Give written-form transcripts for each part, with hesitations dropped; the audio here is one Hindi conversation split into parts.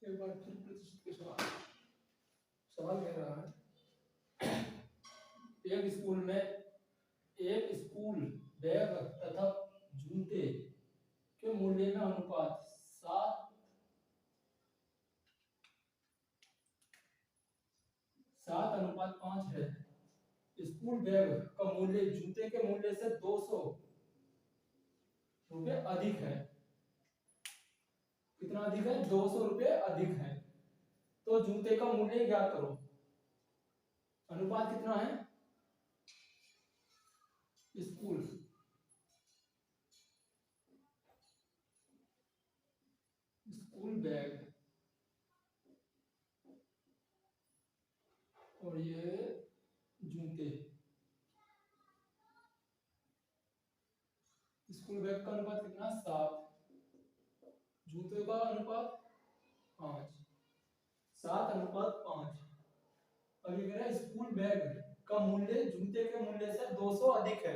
एक बार फिर प्रतिशत के सवाल सवाल कह रहा है एक स्कूल बैग तथा जूते के मूल्य में अनुपात 7:5 है। स्कूल बैग का मूल्य जूते के मूल्य से 200 रुपये अधिक है। कितना अधिक है? 200 रुपये अधिक है। तो जूते का मूल्य ज्ञात करो। अनुपात कितना है? स्कूल बैग और ये जूते। स्कूल बैग का अनुपात कितना? 7। जूते का अनुपात 5। 7:5। अब ये कह रहा है स्कूल बैग का मूल्य जूते के मूल्य से 200 अधिक है।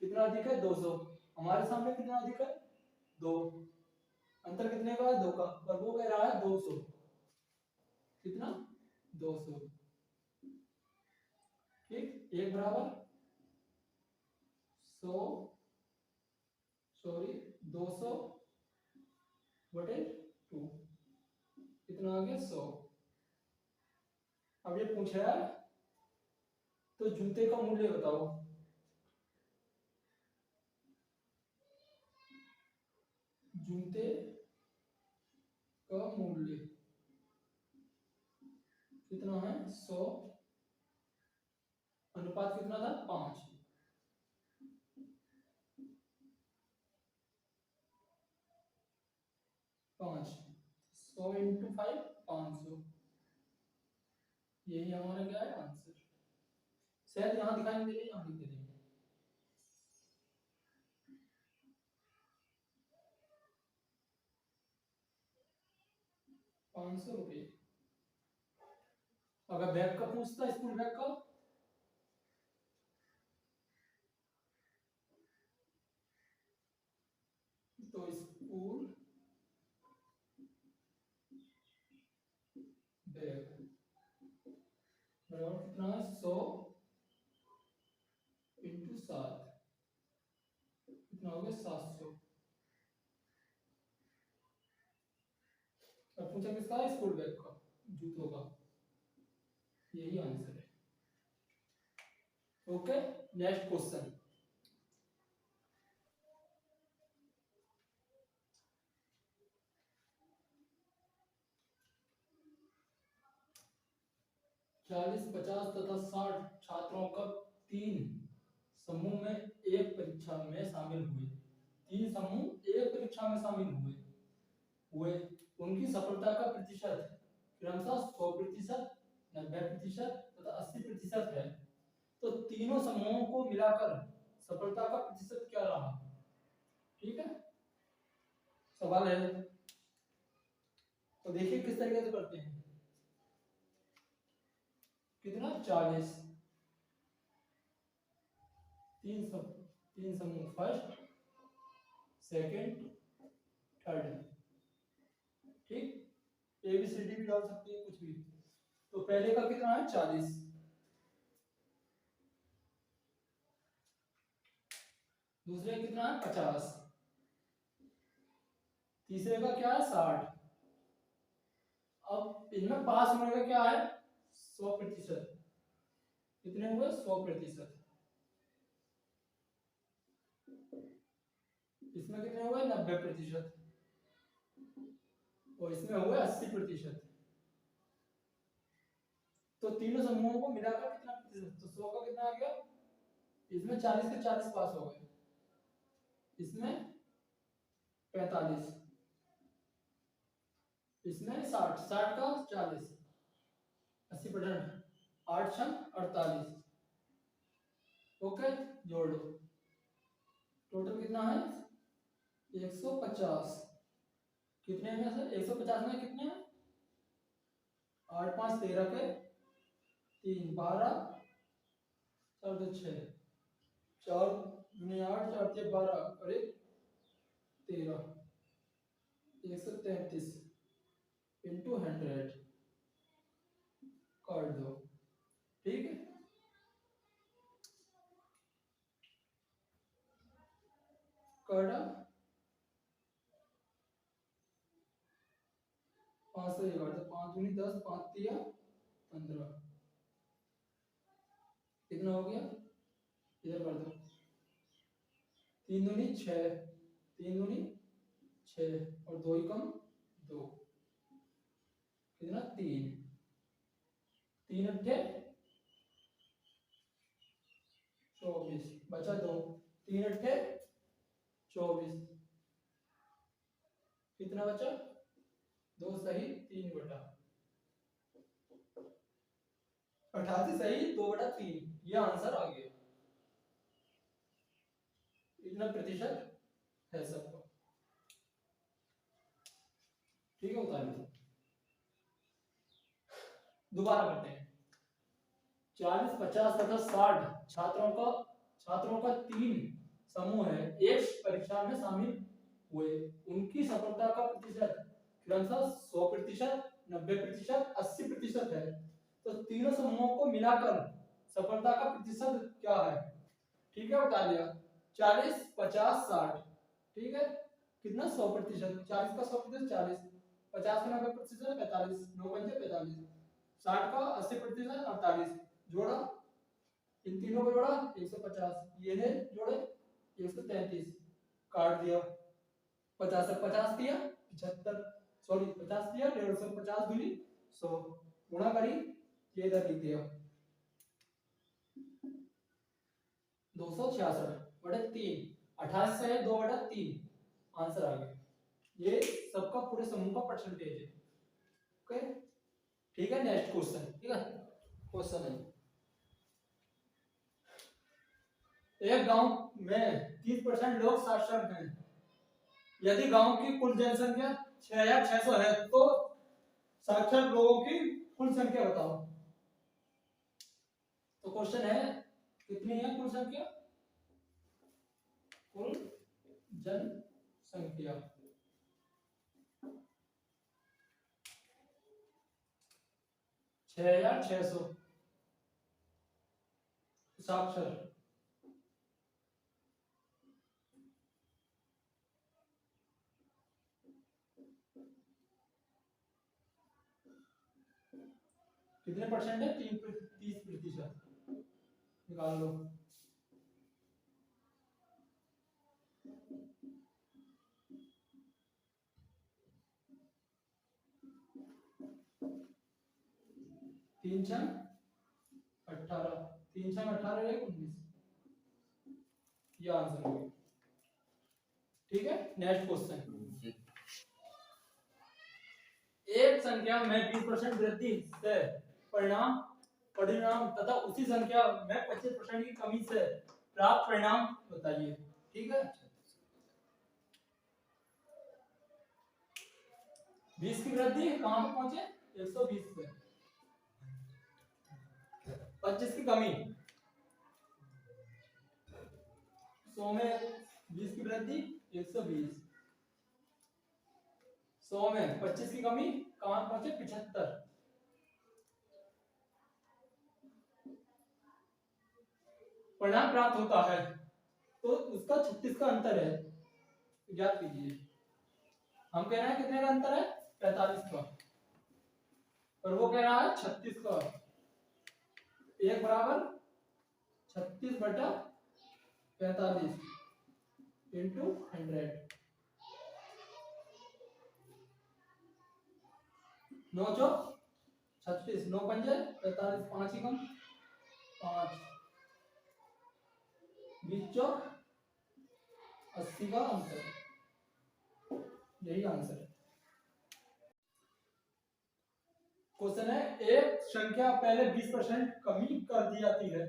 कितना अधिक है? 200। हमारे सामने कितना अधिक है? 2। अंतर कितने का है? 2 का। और वो कह रहा है 200। कितना? 200। ठीक। 1 बराबर 200 बटे 2। कितना आ गया? 100। अब ये पूछ रहा है तो जूते का मूल्य बताओ। जूते का मूल्य कितना है? 100। अनुपात कितना था? 5। 5। 100 × 5 500। यही हमारा क्या है? आंसर। शायद यहाँ दिखाई नहीं दे रही, यहाँ लिख दे देंगे। 500 रुपये। अगर बैग का पूछता, स्कूल बैग का, तो स्कूल बैग बराबर कितना है? 100 × 7। कितना हो गया? 700। अब पूछा किसका है? स्कूल बैग का, जूतों का। यही आंसर है। Okay, next question. चालीस, 50 तथा 60 छात्रों का 3 समूह में एक परीक्षा में शामिल हुए। 3 समूह एक परीक्षा में शामिल हुए उनकी सफलता का प्रतिशत क्रमशः 100%, 90% तथा 80% है। तो तीनों समूहों को मिलाकर सफलता का प्रतिशत क्या रहा? ठीक है, सवाल है। तो देखिए किस तरीके से करते हैं। कितना? 40। 3 समूह, फर्स्ट, सेकंड, थर्ड। ठीक, ABCD भी डाल सकते हैं, कुछ भी। तो पहले का कितना है? 40। दूसरे कितना है? 50। तीसरे का क्या है? 60। अब इनमें पास होने का क्या है? 100%। कितने हुए? 100%। इसमें कितने हुए? 90%। और इसमें हुए 80%। तो तीनों समूहों को मिलाकर कितना प्रतिशत? तो 100 का कितना आ गया? इसमें 40 के 40 पास हो गए, इसमें 45, इसमें 60, 60 का 40, 80%। 8 × 48। ओके, जोड़ दो। टोटल कितना है? 150। कितने में सर? 150 में कितने हैं? 8 5 13 के 3 12 4 2 6 4 दूनी 8 4 3 12 और 1 13 133। इंटू 100 कर दो। ठीक है, काटा 5 से ये काट दो, 5 दूनी 10, 5 तिया 15, कितना हो गया, इधर कर दो, 3 दूनी 6, 3 दूनी 6 और 2 ही कम 2, कितना 3, 3 अट्ठे 24, बचा 2, 3 अट्ठे 24, कितना बचा 2 सही 3 बटा 88 सही 2 बटा 3, ये आंसर आ गया। इतना प्रतिशत है सबका। ठीक है, उतार लो, दोबारा करते हैं। 40, 50 तथा 60 छात्रों का 3 समूह है, एक परीक्षा में शामिल हुए, उनकी सफलता का प्रतिशत क्रमशः 100%, 90%, 80% है। तो तीनों समूहों को मिलाकर सफलता का प्रतिशत क्या है? ठीक है, बता दिया। 40, 50, 60, ठीक है, कितना 100%, 40 का 100% 40, 50 का 90% 45, 9 पंजे 45, 60 का 80% 48, जोड़ा, इन तीनों को जोड़ा 150, ये है जोड़े 133, काट दिया, 50 से 50 दिया 75, सॉरी 50 दिया 150, 50 दूनी 100, गुणा करी, ये इधर लिख दिया 266 बटे 3, 88 से 2 बटा 3, आंसर आ गया। ये सबका पूरे समूह का परसेंटेज है। ओके, ठीक है, नेक्स्ट क्वेश्चन। ठीक है, क्वेश्चन है, एक गांव में 30% लोग साक्षर हैं, यदि गांव की कुल जनसंख्या 6600 है तो साक्षर लोगों की कुल संख्या बताओ। तो क्वेश्चन है, कितनी है कुल संख्या, कुल जनसंख्या 6600, साक्षर कितने परसेंट है, 30%, निकाल लो। तीन छह 18, 3 छह 18, 19, ये आंसर हो गया। ठीक है, नेक्स्ट क्वेश्चन, एक संख्या में 20% वृद्धि से परिणाम परिणाम तथा उसी संख्या में 25% की कमी से प्राप्त परिणाम बताइए। ठीक है, 20 की वृद्धि कहां पे पहुंचे, 120 पे, 25 की कमी, 100 में 20 की वृद्धि 120, 100 में 25 की कमी कहां पहुंचे, 75, परिणाम प्राप्त होता है तो उसका 36 का अंतर है, ज्ञात कीजिए। हम कह रहे हैं कितने का अंतर है, 45 का, और वो कह रहा है 36 का, एक बराबर 36 बटा 45 इंटू 100, 9 चौक 36, 9 पंजे 45, 5 ही कम 5, 20 चौक 80 का अंतर, यही आंसर है। क्वेश्चन है, एक संख्या पहले 20% कमी कर दी जाती है,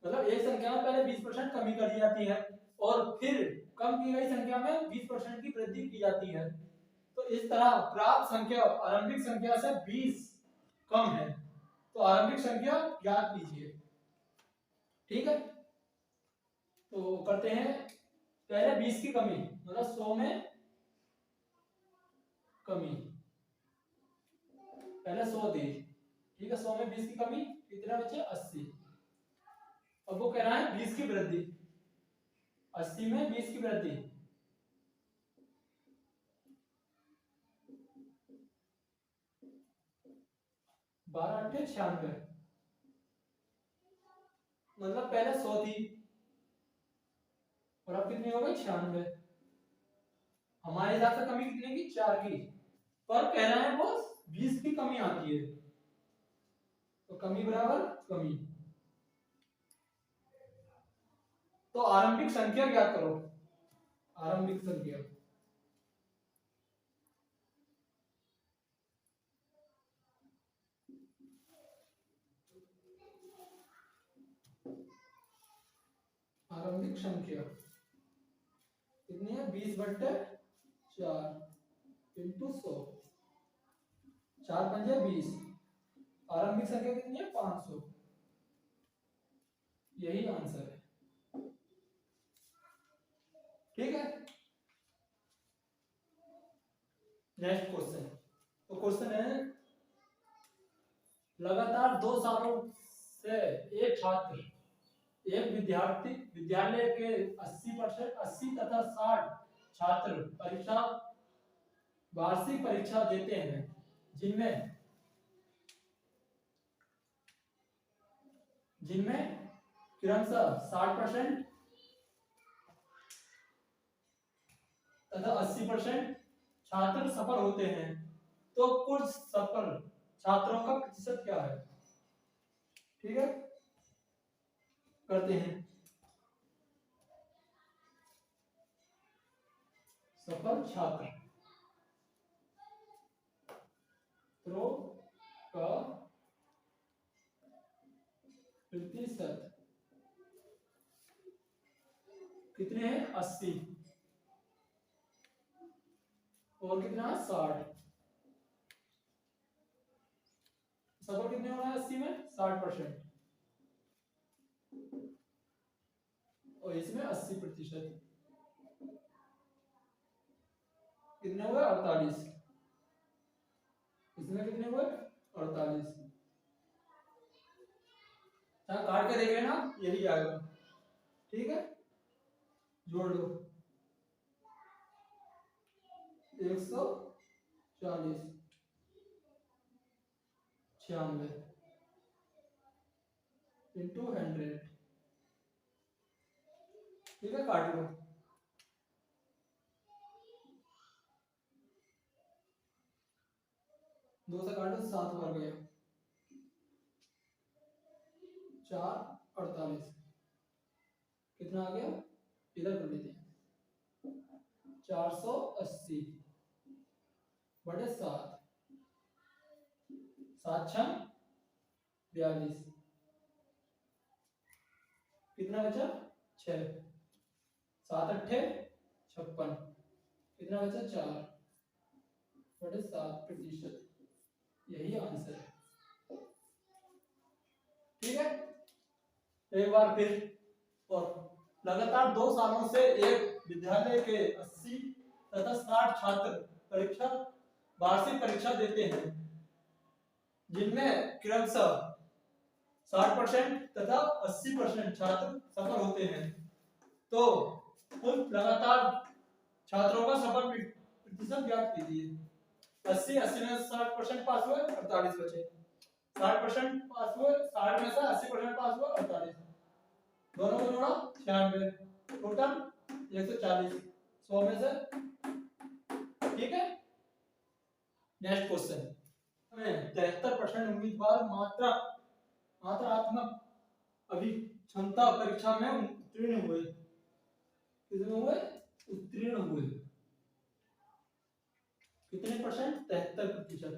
मतलब एक संख्या में पहले 20% कमी कर दी जाती है और फिर कम की गई संख्या में 20% की वृद्धि की जाती है, तो इस तरह प्राप्त संख्या आरंभिक संख्या से 20 कम है, तो आरंभिक संख्या ज्ञात कीजिए। ठीक है, तो करते हैं, पहले 20 की कमी मतलब 100 में कमी, पहले 100 थी, ठीक है, 100 में 20 की कमी, कितना बचे 80। अब वो कह रहा है 20 की वृद्धि, 80 में 20 की वृद्धि, बारह अट्ठे 96, मतलब पहले 100 थी और अब कितनी हो गई 96। हमारे हिसाब से कमी कितने की 4 की, पर कह रहा है वो 20 की कमी आती है, तो कमी बराबर कमी। तो आरंभिक संख्या ज्ञात करो, आरंभिक संख्या, आरंभिक संख्या कितनी है 20/4 इंटू 100, 4 पंजे 20, आरंभिक संख्या कितनी है 500, यही आंसर है, ठीक है। नेक्स्ट क्वेश्चन, तो क्वेश्चन है लगातार 2 सालों से एक छात्र, एक विद्यार्थी विद्यालय के 80% 80 तथा 60 छात्र परीक्षा वार्षिक परीक्षा देते हैं, जिनमें क्रमशः 60% तथा 80% छात्र सफल होते हैं, तो कुल सफल छात्रों का प्रतिशत क्या है, ठीक है, करते हैं। सफल छात्र का प्रतिशत कितने हैं 80 और कितना 60, सफल कितने होना है 80 में 60% और इसमें 80%, कितने हुए 48, इसमें कितने हुए 48, काट के देख लेना यही आएगा, ठीक है, जोड़ लो 140 96 इंटू 100, ठीक है, काट लो, 2 से काटो 7 बार गया, 4 48, कितना आ गया, इधर कर लेते हैं 480 बटे 7, 7 6 42, कितना बचा 6, 7 अट्ठे 56, कितना बचा 4 बटे 7%, यही आंसर है, ठीक है। एक बार फिर, और लगातार 2 सालों से एक विद्यालय के 80 तथा 60 छात्र वार्षिक परीक्षा देते हैं, जिनमें क्रमशः 60% तथा 80% छात्र सफल होते हैं, तो कुल लगातार छात्रों का सफल प्रतिशत ज्ञात कीजिए। 80 में 60% पास हुए 48 बचे, 60% पास हुए 60 में से 80% पास हुआ 48, दोनों को जोड़ा 96, टोटल 140, 100 में से, ठीक है। नेक्स्ट क्वेश्चन में 73% उम्मीदवार मात्रात्मक अभिक्षमता परीक्षा में उत्तीर्ण हुए, कितने हुए उत्तीर्ण हुए, कितने परसेंट 73%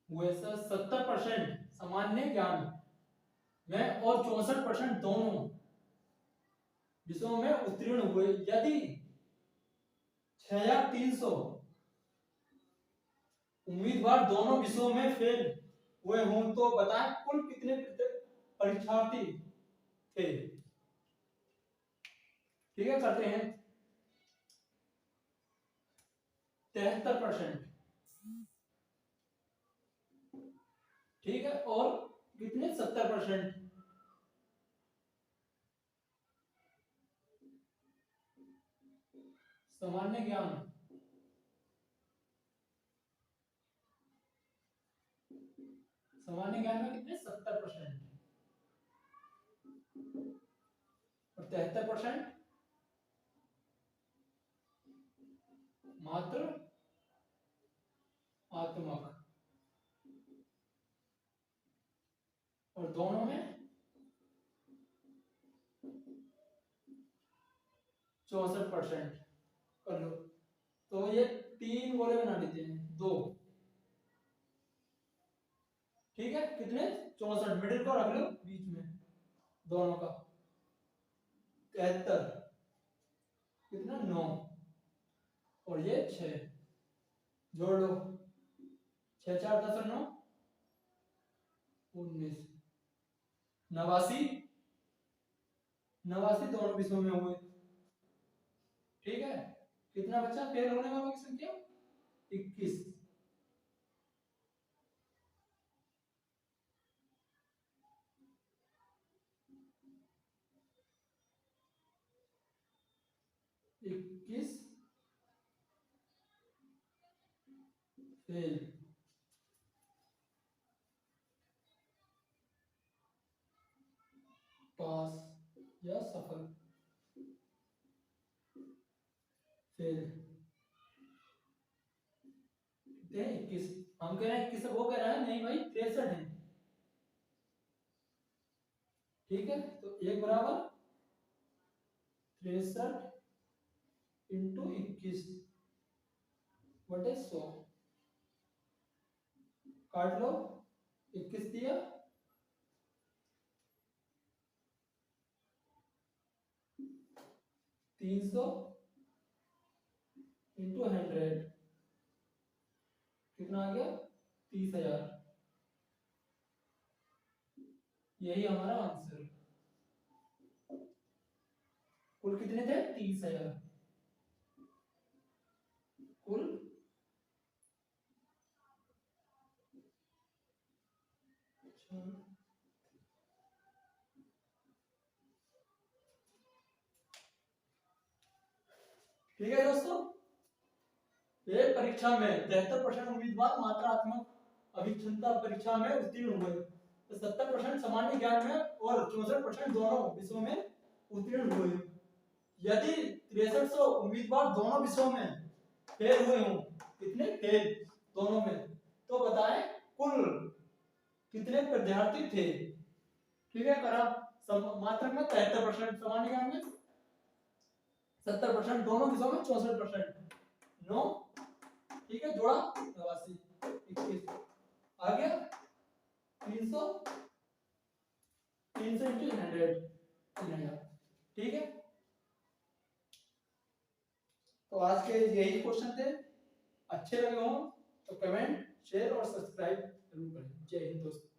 हुए, 70% सामान्य ज्ञान में और 64% दोनों विषयों में उत्तीर्ण हुए। यदि 6300 उम्मीदवार दोनों विषयों में फेल हुए हों तो बताएं कुल कितने परीक्षार्थी थे, ठीक है, करते हैं 73%, ठीक है, और कितने 70%। सामान्य ज्ञान, सामान्य ज्ञान में कितने 70%, और 73% मात्र आत्मक, और दोनों में 64%। कर लो, तो ये 3 गोले बना लेते हैं, 2, ठीक है, कितने 64, मिडिल को रख लो बीच में दोनों का, 73, कितना 9, और ये 6, जोड़ लो, 6 4 10 और 9 19, 89, 89 दोनों विषयों में हुए, ठीक है। कितना बचा फेल होने वालों की संख्या, 21। फेल, पास या सफल, फेल, कितने 21, हम कह रहे हैं 21, वो कह रहा है नहीं भाई 63 है, ठीक है, तो 1 बराबर 63 इंटू 21 बटे 100, काट लो, 21 दिया, 300 इंटू 100, कितना आ गया 30,000, यही हमारा आंसर। कुल कितने थे 30,000, कुल ठीक है दोस्तों, एक परीक्षा में 73% उम्मीदवार मात्रात्मक अभिक्षमता परीक्षा में उत्तीर्ण हुए, तो 70% सामान्य ज्ञान में और 64% दोनों विषयों में उत्तीर्ण हुए। यदि 6300 उम्मीदवार दोनों विषयों में फेल हुए हों, कितने फेल दोनों में, तो बताएं कुल कितने विद्यार्थी थे, ठीक है। करा मात्रक में 73%, सामान्य ज्ञान में 70%, दोनों विषयों में 64%, 9, ठीक है, जोड़ा 89, 21 आ गया 300, 300 इंटू 100, ठीक है। तो आज के यही क्वेश्चन थे, अच्छे लगे हो तो कमेंट शेयर और सब्सक्राइब जरूर करें। जय हिंद दोस्तों।